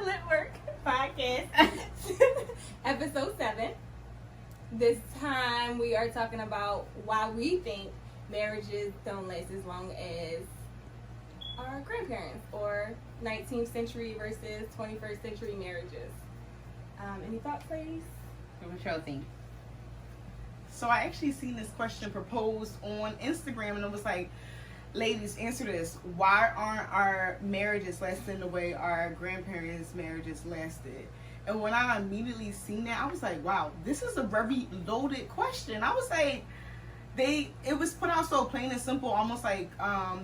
Lit Work Podcast, episode 7. This time we are talking about why we think marriages don't last as long as our grandparents, or 19th century versus 21st century marriages. Any thoughts, ladies? What y'all think? So I actually seen this question proposed on Instagram, and it was like, ladies, answer this. Why aren't our marriages lasting the way our grandparents' marriages lasted? And when I immediately seen that, I was like, wow, this is a very loaded question. I was like, it was put out so plain and simple, almost like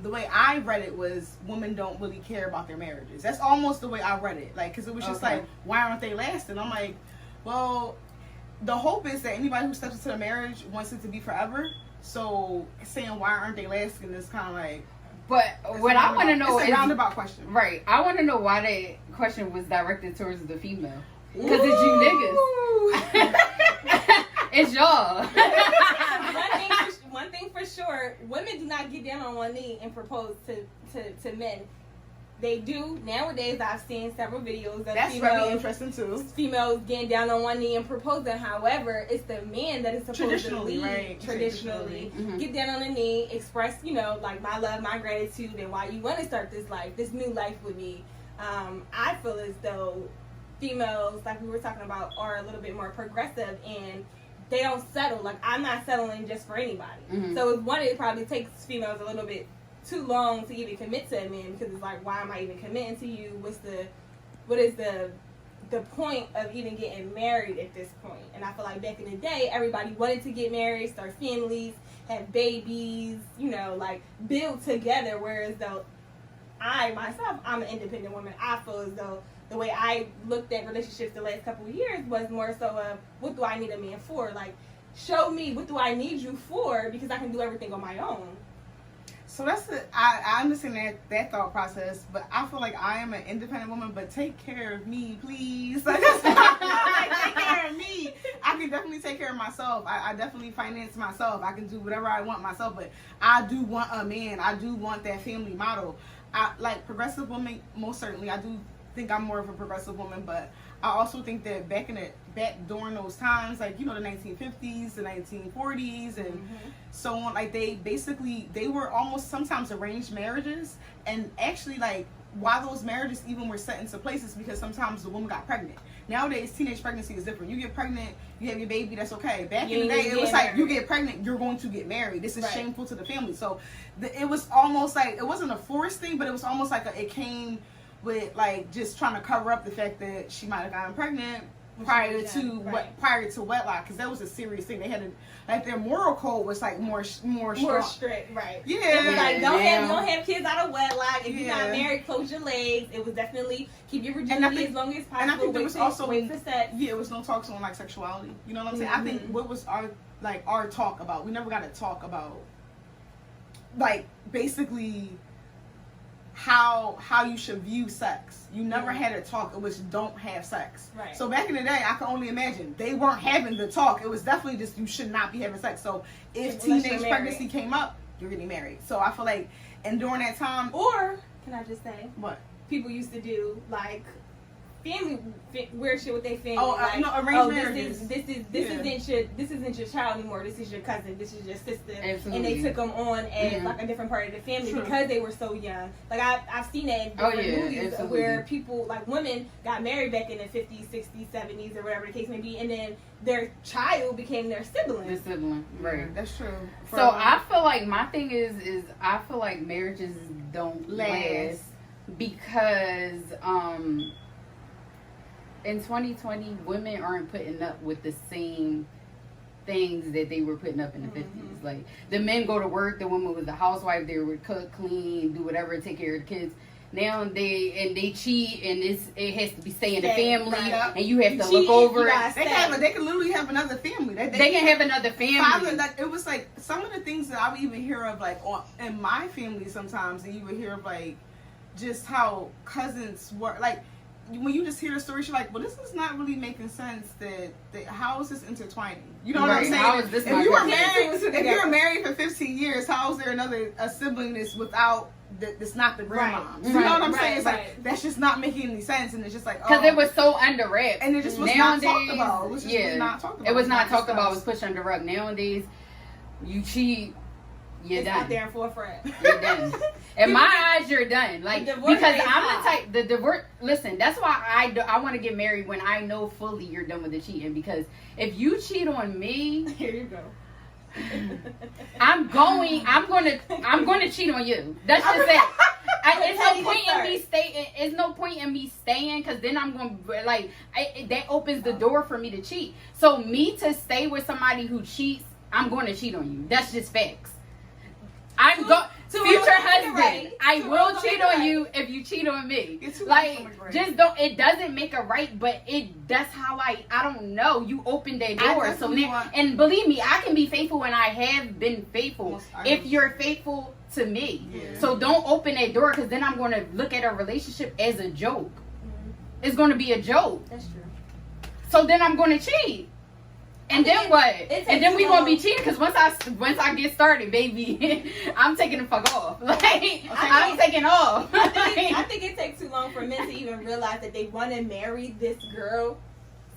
the way I read it was women don't really care about their marriages. That's almost the way I read it. Like, because it was just like, why aren't they lasting? I'm like, well, the hope is that anybody who steps into a marriage wants it to be forever. So saying why aren't they lasting is kind of like. But what I want to know is a roundabout question, right? I want to know why that question was directed towards the female. Because it's you niggas. It's y'all. One thing for sure, women do not get down on one knee and propose to men. They do nowadays. I've seen several videos of that's very interesting too. Females getting down on one knee and proposing. However, it's the man that is supposed to lead traditionally. Mm-hmm. Get down on the knee, express, like my love, my gratitude, and why you want to start this new life with me. I feel as though females, like we were talking about, are a little bit more progressive, and they don't settle. Like, I'm not settling just for anybody. Mm-hmm. So it probably takes females a little bit too long to even commit to a man, because it's like, why am I even committing to you? What is the point of even getting married at this point? And I feel like back in the day, everybody wanted to get married, start families, have babies, like build together. Whereas though I'm an independent woman. I feel as though the way I looked at relationships the last couple of years was more so of, what do I need a man for? Like, show me, what do I need you for? Because I can do everything on my own. So I understand that thought process, but I feel like I am an independent woman, but take care of me, please. Like, take care of me. I can definitely take care of myself. I definitely finance myself. I can do whatever I want myself, but I do want a man. I do want that family model. I like progressive women, most certainly. I do think I'm more of a progressive woman, but I also think that back during those times, like, the 1950s, the 1940s, and so on, like, they were almost sometimes arranged marriages, and actually, like, why those marriages even were set into places, because sometimes the woman got pregnant. Nowadays, teenage pregnancy is different. You get pregnant, you have your baby, that's okay. Back in the day, it was like, you get pregnant, you're going to get married. This is shameful to the family. So it was almost like, it wasn't a forced thing, but it was almost like it came with, like, just trying to cover up the fact that she might have gotten pregnant prior to wedlock, because that was a serious thing. They had their moral code was like more strict, right? Yeah, it was like, don't have kids out of wedlock. If you're not married, close your legs. It was definitely keep your virginity as long as possible. And I think there was also it was no talks on, like, sexuality. You know what I'm saying? I think what was our talk about? We never got to talk about, like, basically how you should view sex. You never had a talk. It was don't have sex. Right. So back in the day, I can only imagine they weren't having the talk. It was definitely just, you should not be having sex. So if teenage pregnancy came up, you're getting married. So I feel like, and during that time, or can I just say what people used to do, like, family weird shit with their family. Arranged marriages. This isn't your child anymore. This is your cousin. This is your sister. Absolutely. And they took them on as like a different part of the family because they were so young. Like, I've seen that in different movies where people, like, women got married back in the 50s, 60s, 70s, or whatever the case may be, and then their child became their sibling. The sibling, right? Yeah, that's true. So I feel like my thing is I feel like marriages don't last because in 2020, women aren't putting up with the same things that they were putting up in the 50s. Like, the men go to work, the woman was a housewife, they would cook, clean, do whatever, take care of the kids. Now they cheat, and it has to be stay in the family, and you have to look over it. They can literally have another family. They can have another family. It was like some of the things that I would even hear of, like, in my family sometimes, and you would hear of, like, just how cousins were, like, when you just hear the story, you're like, well, this is not really making sense. That how is this intertwining? You know what I'm Right. saying? How is this if my you were cousin? married, if you were married for 15 years, how is there a sibling that's without that's not the grandma? Right. You know what I'm Right, saying? It's right. like that's just not making any sense, and it's just like Because it was so under wraps. and it just was Nowadays, not talked about. It was just yeah, really not talked about. it was not talked about. It was discussed. pushed under the rug. Nowadays, you cheat, you're It's done. out there in forefront. You're done. In my eyes, you're done. Like, The divorce because rate is I'm high. the type, the divorce, listen, that's why I want to get married when I know fully you're done with the cheating. Because if you cheat on me, Here you go. I'm going to cheat on you. That's just it. It's no point in me staying. It's no point in me staying because then I'm going to that opens the door for me to cheat. So me to stay with somebody who cheats, I'm going to cheat on you. That's just facts. Future husband, right. I Two will wrongs don't cheat make a on right. you if you cheat on me. It's two wrongs Like, don't make a right. just don't. It doesn't make a right, but that's how I don't know. You open that I door, so definitely now, want- and believe me, I can be faithful, and I have been faithful. Yes, I If know. you're faithful to me, Yeah. so don't open that door because then I'm going to look at a relationship as a joke. It's going to be a joke. That's true. So then I'm going to cheat. And I think then what? it takes And then we too gonna be long. cheating because once I get started, baby, I'm taking the fuck off. Like I'm taking off. I think it takes too long for men to even realize that they want to marry this girl.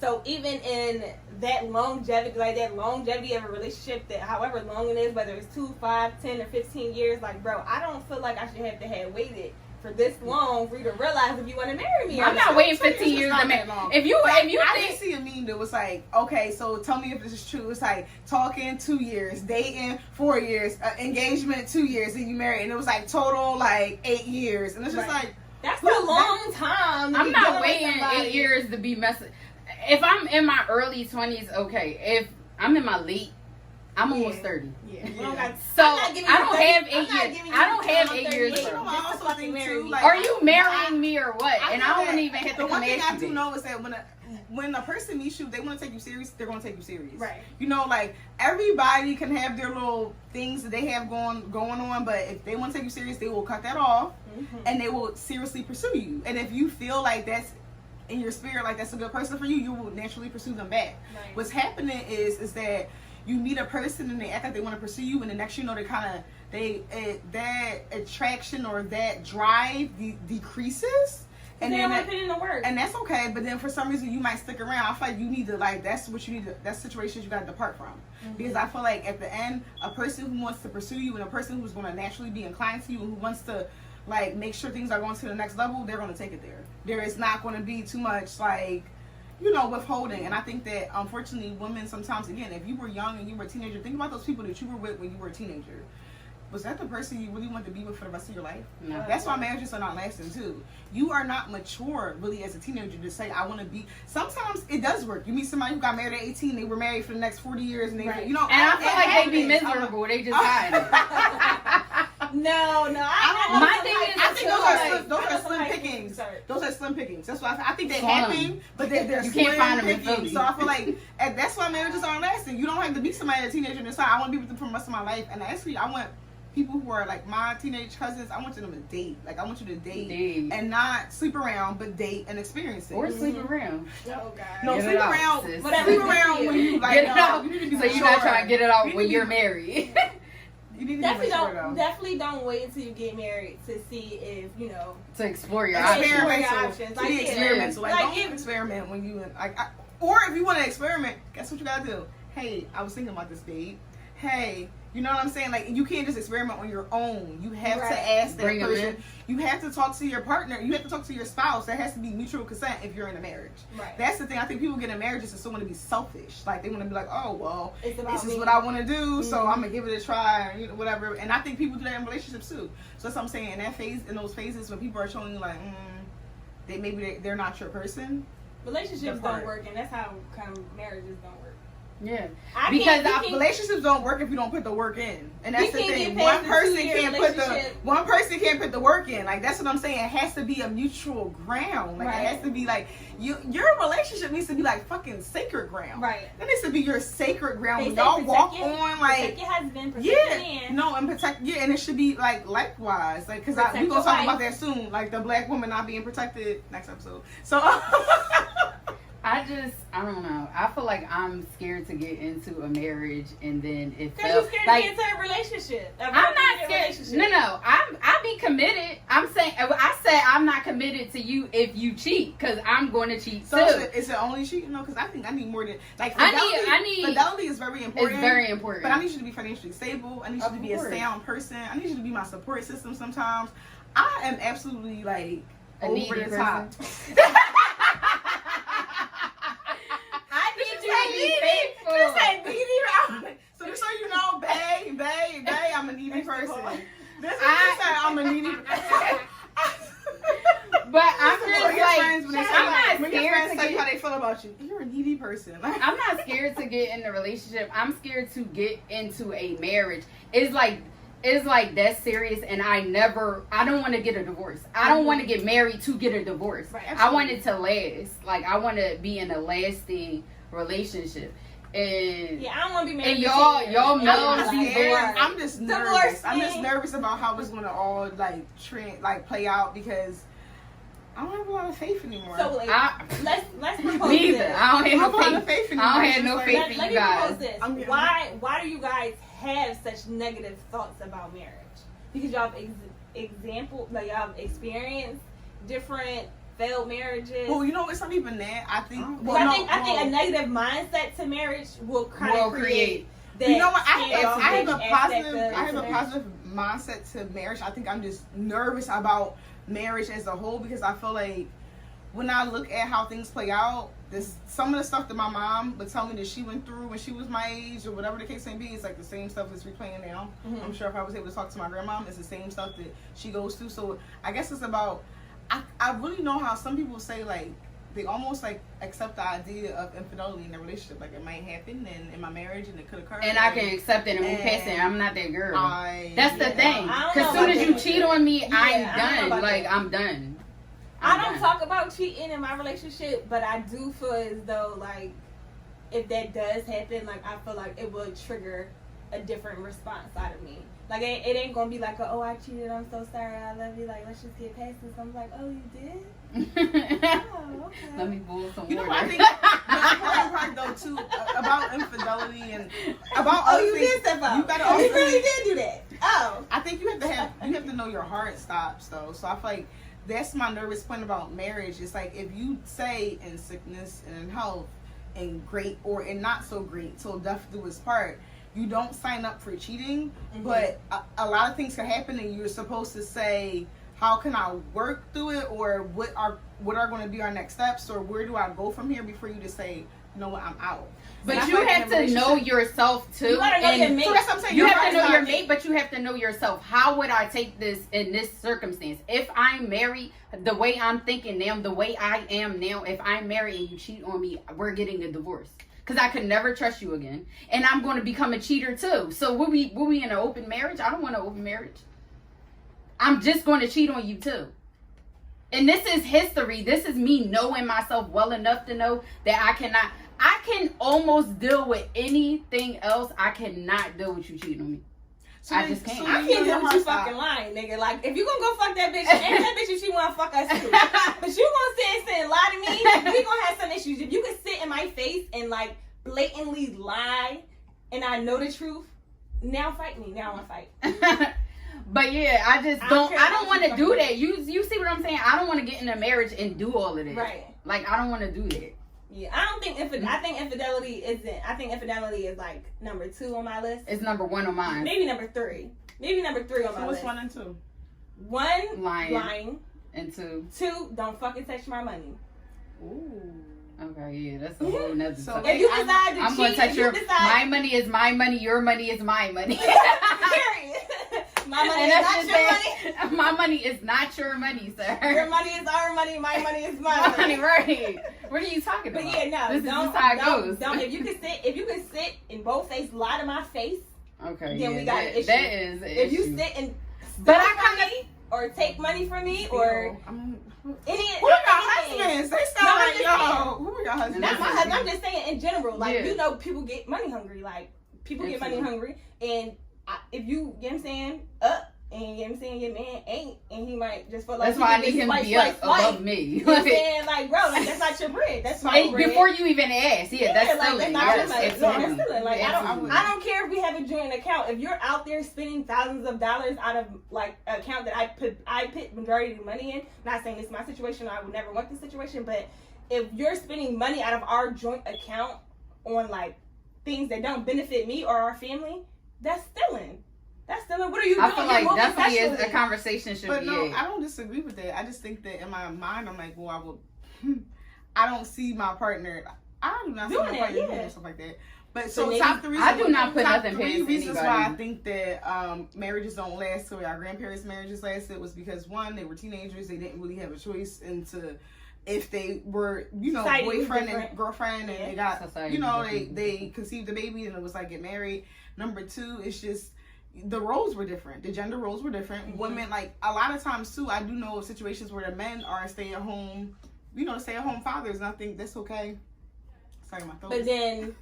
So even in that longevity of a relationship, that however long it is, whether it's 2, 5, 10, or 15 years, like, bro, I don't feel like I should have to have waited for this long for you to realize if you want to marry me. or I'm not waiting 15 years to not marry. that long. If you I think did see a meme that was like, okay, so tell me if this is true. It's like talking 2 years, dating 4 years, engagement 2 years, and you marry, and it was like total like 8 years, and it's just Right. like That's a long time. to I'm be not dealing with waiting somebody. 8 years to be messing. If I'm in my early 20s, okay. If I'm in my late, I'm almost 30. Yeah. We don't got- So I'm not giving I you don't 30 have I'm 8 not years. giving I don't you have 38 8 years. You know, bro. I just to also fucking think marry too, you. like, Are you marrying me or what? I And think I don't that even have to the come one thing I ask do you. know is that when a person meets you, they want to take you serious. They're going to take you serious. Right. You know, like everybody can have their little things that they have going on, but if they want to take you serious, they will cut that off and they will seriously pursue you. And if you feel like that's in your spirit, like that's a good person for you, you will naturally pursue them back. Right. What's happening is that you meet a person and they act like they want to pursue you, and the next you know that attraction or that drive decreases. And they then don't want to put in the work. and that's okay, but then for some reason you might stick around. I feel like you need to that's situations you got to depart from. Because I feel like at the end, a person who wants to pursue you and a person who's going to naturally be inclined to you and who wants to like make sure things are going to the next level, they're going to take it there. There is not going to be too much like, you know, withholding. And I think that unfortunately women sometimes, again, if you were young and you were a teenager, think about those people that you were with when you were a teenager. Was that the person you really want to be with for the rest of your life? No. That's why marriages are not lasting too. You are not mature really as a teenager to say I want to be. Sometimes it does work. You meet somebody who got married at 18, they were married for the next 40 years, and they, Right. you know. And I it feel like they be happens. miserable. They just hide it. No, My thing is, I think those are slim like, pickings. sorry. Those are slim pickings. That's why I think they Slim. happen, but they're You can't slim find them in pickings. Philly. So I feel like and that's why marriages aren't lasting. You don't have to be somebody as a teenager and decide I want to be with them for the rest of my life. And actually, I want people who are like my teenage cousins. I want them to date. Like I want you to date. And not sleep around, but date and experience it. Or sleep around. Oh God. No, Get it sleep out, around. sis. Whatever. Sleep around when you like. Get it out. You need to be So you're mature. not trying to get it out You when need to you're be- married. You need to Definitely be mature though. definitely don't wait until you get married to see if you know. To explore your Experiment. options. Experimental. options. To Like, be yeah. experimental. Like, Like, don't if- experiment when you or if you want to experiment, guess what you gotta do? Hey, I was thinking about this, babe. Hey, you know what I'm saying? Like, you can't just experiment on your own. You have Right. to ask that Bring 'em person. You have to talk to your partner. You have to talk to your spouse. That has to be mutual consent if you're in a marriage. Right. That's the thing. I think people get in marriages and still want to be selfish. Like, they want to be like, oh, well, It's about this is me. what I want to do, so Mhm. I'm gonna give it a try, or, you know, whatever. And I think people do that in relationships too. So that's what I'm saying. In that phase, in those phases when people are showing you like, they're not your person. Relationships The part. don't work, and that's how kind of marriages don't work. Yeah. I Because can't, relationships don't work if you don't put the work in, and that's the can't thing. get past One the 2-year person can't put the work in. Like that's what I'm saying. It has to be a mutual ground. Like Right. it has to be like your relationship needs to be like fucking sacred ground. right. That needs to be your sacred ground. They When say y'all protect walk your- on like. Protect your husband, protect Yeah, your man. no, and protect. Yeah, and it should be like likewise, like because Protect we gonna your talk wife. about that soon, like the black woman not being protected next episode. So, I don't know. I feel like I'm scared to get into a marriage, and then it Because felt you're scared like to get into a relationship. I'm not scared. No. I be committed. I'm saying I said I'm not committed to you if you cheat, because I'm going to cheat so too. is it only cheating? No, because I think I need more than like I need fidelity is very important. It's very important. But I need you to be financially stable. I need you Of to be a course. sound person. I need you to be my support system. Sometimes I am absolutely like A over needy the top. I need you to be You faithful. said needy. So just so you know, babe, I'm a needy person. This is I'm a needy. But I'm When just your like, friends, when they say, I'm like, not when your scared friends to tell you get. how they feel about you, you're a needy person. I'm not scared to get in a relationship. I'm scared to get into a marriage. It's like that's serious, and I don't want to get a divorce. I don't want to get married to get a divorce. Right, I want it to last. Like I want to be in a lasting relationship. And Yeah, I don't want to be married. And for y'all 10 years. know I'm not these scared. boys. I'm just nervous. Divorce I'm just thing. nervous about how it's gonna all like play out because I don't have a lot of faith anymore. So like, let's propose me this. either. I don't I have have a no lot of faith. faith anymore. I don't It's have no just faith like- in Let you me guys. propose this. I'm- Why do you guys have such negative thoughts about marriage? Because y'all have experienced different failed marriages. Well, you know, it's not even that. I think. But I think a negative mindset to marriage will kind of create. That You know what? I have standoffish a aspect positive. of I have a marriage. positive mindset to marriage. I think I'm just nervous about marriage as a whole because I feel like when I look at how things play out, some of the stuff that my mom would tell me that she went through when she was my age or whatever the case may be, it's like the same stuff that's replaying now. Mhm. I'm sure if I was able to talk to my grandmom, it's the same stuff that she goes through. So I guess it's about. I really know how some people say like they almost like accept the idea of infidelity in a relationship. Like it might happen in my marriage and it could occur. And I can accept it and move past it. I'm not that girl. That's the thing. I don't Because know soon as about you that. cheat on me, Yeah, I don't know I'm done. about Like that. I'm done. I I'm don't done. talk about cheating in my relationship, but I do feel as though like if that does happen, like I feel like it would trigger a different response out of me. Like it ain't gonna be like, oh I cheated, I'm so sorry, I love you. Like let's just get past this. I'm like, oh you did? Oh okay. Let me boil some You know, water. I think the important part though too about infidelity and about Oh other you things, did step out. you gotta Oh, you also- really did do that. Oh. I think you have to know your heart stops though. So I feel like that's my nervous point about marriage. It's like if you say in sickness and in health, in great or in not so great, till death do its part. You don't sign up for cheating, Mhm. but a lot of things can happen, and you're supposed to say, "How can I work through it?" or "What are going to be our next steps?" or "Where do I go from here?" Before you just say, "You know what, I'm out." But And I you feel like have in a to know relationship- yourself too. You gotta know and your mate. So that's what I'm saying. You Your have to heart's know not your in- mate, but you have to know yourself. How would I take this in this circumstance? If I'm married, the way I'm thinking now, the way I am now, if I'm married and you cheat on me, we're getting a divorce. Because I could never trust you again. And I'm going to become a cheater too. So will we in an open marriage? I don't want an open marriage. I'm just going to cheat on you too. And this is history. This is me knowing myself well enough to know that I can almost deal with anything else. I cannot deal with you cheating on me. So I then- just can't. so I then can't your do what you heart fucking stops. lying, nigga. Like, if you gonna go fuck that bitch, and that bitch, if she wanna fuck us too. But you gonna sit and lie to me, we gonna have some issues. If you can sit in my face and, like, blatantly lie, and I know the truth, now fight me. Now I wanna fight. But yeah, I just I don't. don't care I don't about want to you do fucking- that. You see what I'm saying? I don't want to get in a marriage and do all of this. Right. Like I don't want to do that. Yeah, I don't think I think infidelity isn't. I think infidelity is, like, number 2 on my list. It's number 1 on mine. Maybe number 3. Maybe number 3 on So my what's list. 1 and 2? 1, Lying. lying. And 2. 2, don't fucking touch my money. Ooh. Okay, yeah, that's a whole nother So subject. If you decide to I'm cheat, gonna touch if your. you My decide, money is my money. Your money is my money. period. My money And is that's not just your it. money. My money is not your money, sir. Your money is our money. My money is my My money, money. right? What are you talking But about? yeah, no, This is don't, just how it don't, goes. don't. If you can sit in both face, lie to my face, Okay, then we got an issue. That is an if you issue. sit and But steal I from kinda- me or take money from me or any Who got anything. husbands? They No, sound I'm like just yo. Who got husbands? Not my husband. I'm just saying in general. Like, Yeah. you know, people get money hungry. Like, people get money Absolutely. hungry. And if you, you know what I'm saying, and you know what I'm saying, your man ain't, and he might just feel like That's why I he need can him to just be swipe, up swipe, above me. You know what I'm saying? Like, bro, like, that's not your bread. That's my And bread. before you even ask, yeah, that's like, stealing. not Yes, your money. No, absolutely. that's stealing. Like, Absolutely. I don't care if we have a joint account. If you're out there spending thousands of dollars out of like an account that I put majority of the money in. Not saying this is my situation. I would never want this situation, but if you're spending money out of our joint account on like things that don't benefit me or our family, that's stealing. That's stealing. What are you doing? I feel You're like moving definitely is a sexually. conversation should But be no, had. I don't disagree with that. I just think that in my mind, I'm like, well, I will. I don't see my partner. I do not see Doing my it, partner yeah. doing stuff like that. But So so maybe- top three. I do not put top nothing three past reasons anybody. why I think that marriages don't last the way our grandparents' marriages lasted was because one, they were teenagers. They didn't really have a choice into if they were, you know, Society was boyfriend different. and girlfriend, and Yeah. they got, Society you know, was different. they conceived a baby and it was like get married. Number two, it's just the roles were different. The gender roles were different. Mm-hmm. Women, like a lot of times too, I do know of situations where the men are stay-at-home, you know, stay-at-home fathers, and I think that's okay. Sorry, my throat. But then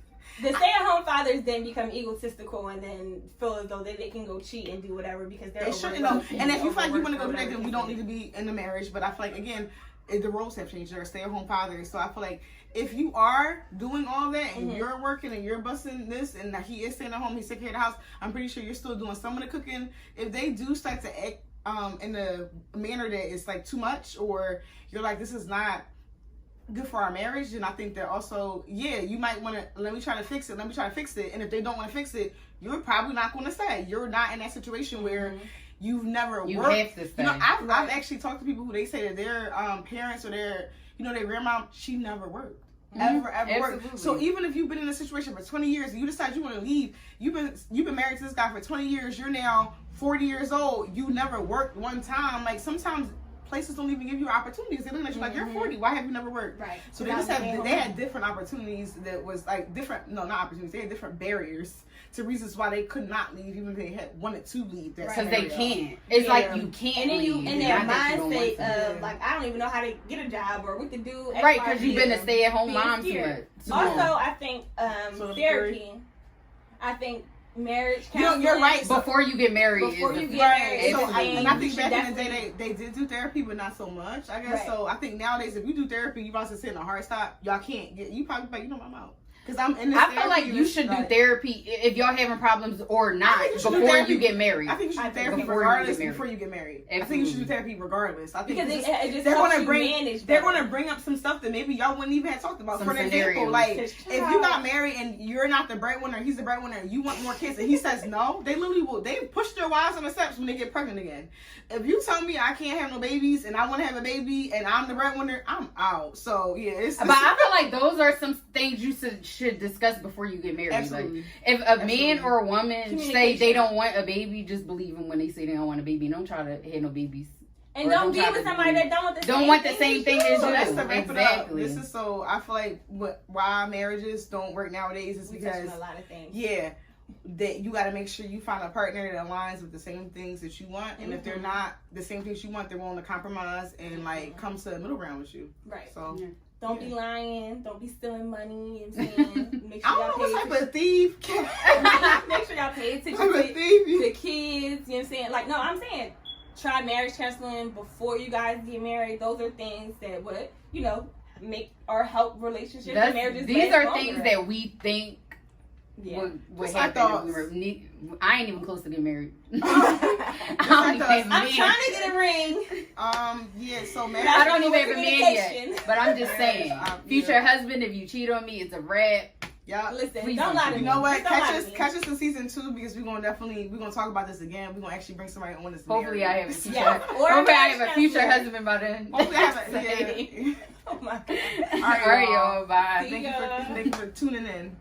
the stay-at-home fathers then become egotistical and then feel as though they can go cheat and do whatever because they're It shouldn't overworked know. And if you feel like you want to overworked go do or that, then we don't need to be in the marriage. But I feel like again, the roles have changed. They're stay-at-home fathers, so I feel like if you are doing all that and Mhm. you're working and you're busting this and that he is staying at home, he's taking care of the house, I'm pretty sure you're still doing some of the cooking. If they do start to act in a manner that is like too much, or you're like, this is not good for our marriage, then I think that also, yeah, you might want to let me try to fix it. And if they don't want to fix it, you're probably not going to stay. You're not in that situation where you've never You worked. have to stay. You know, I've actually talked to people who they say that their parents or their, you know, their grandma, she never worked. Ever worked. Absolutely. So even if you've been in a situation for 20 years and you decide you want to leave, you've been married to this guy for 20 years, you're now 40 years old, you never worked one time. Like sometimes places don't even give you opportunities. They look at you like, you're 40, why have you never worked? Right. So they had different opportunities that was like different, no, not opportunities, they had different barriers to reasons why they could not leave even if they had wanted to leave. That Because they scenario. can't. It's Yeah. like you can't And then you leave. in their Not that you don't want mindset to. of like I don't even know how to get a job or what to do. Right, because you've been a XYZ. stay-at-home Being mom too scared. much. Also, I think So the therapy. I think marriage You know, counseling. you're right. Before you get married. Before is you the- get married. So Absolutely. and I think You should back in the definitely- day they did do therapy, but not so much, I guess. Right. So I think nowadays if you do therapy, you about to sit in a hard stop. Y'all can't get. You probably like, you know, I'm out because I'm in this. I feel therapy like and you it's should do like- therapy if y'all having problems or not I think you should do before therapy. you get married. I think you should I do think therapy before you regardless get married. before you get married. I think you Absolutely. should do therapy regardless. I think because it's it just they're helps gonna you bring manage. they're better. gonna bring up some stuff that maybe y'all wouldn't even have talked about. Some For an example, scenarios. like Just if you got married and you're not the breadwinner, he's the breadwinner, and you want more kids, and he says no, they literally will. They push their wives on the steps when they get pregnant again. If you tell me I can't have no babies and I want to have a baby and I'm the breadwinner, I'm out. So yeah, it's. But I feel like those are some things you should discuss before you get married. Absolutely. Like, if a man Absolutely. or a woman say Communication. they don't want a baby, just believe them when they say they don't want a baby. Don't try to have no babies. And Or don't don't be try with to somebody do- that don't want the don't same want the thing same thing as So you. that's to wrap it up. Exactly. This is so. I feel like why marriages don't work nowadays is We touching because a lot of things. yeah, that you got to make sure you find a partner that aligns with the same things that you want, and if they're not the same things you want, they're willing to compromise and like come to a middle ground with you. Right. So Yeah. Don't be lying. Don't be stealing money. You know what I'm saying? Make I sure don't know y'all what pay type of thief. attention. Make sure y'all pay Type attention of to thief. the kids. You know what I'm saying? Like, no, I'm saying try marriage counseling before you guys get married. Those are things that would, you know, make or help relationships and marriages. These last are longer. things that we think Yeah. would Just our happen if we thoughts. were. I ain't even close to getting married. Just I our don't even thoughts. have a I'm man. trying to get a ring. Yeah. So That's I marriage. don't even have a man yet. communication. But I'm just saying, Yeah. future husband, if you cheat on me, it's a wrap. Yeah. Listen, Please don't don't lie to do me. You know what? Don't lie Catch to us, me. catch us in season 2 because we're gonna talk about this again. We're gonna actually bring somebody on this. Hopefully, I married. have a future. Yeah. Or Hopefully, I marriage have a future counselor. husband by then. Hopefully, I have a, yeah. Oh my God. All right, All right, y'all. y'all. Bye. See Thank you ya. for tuning in.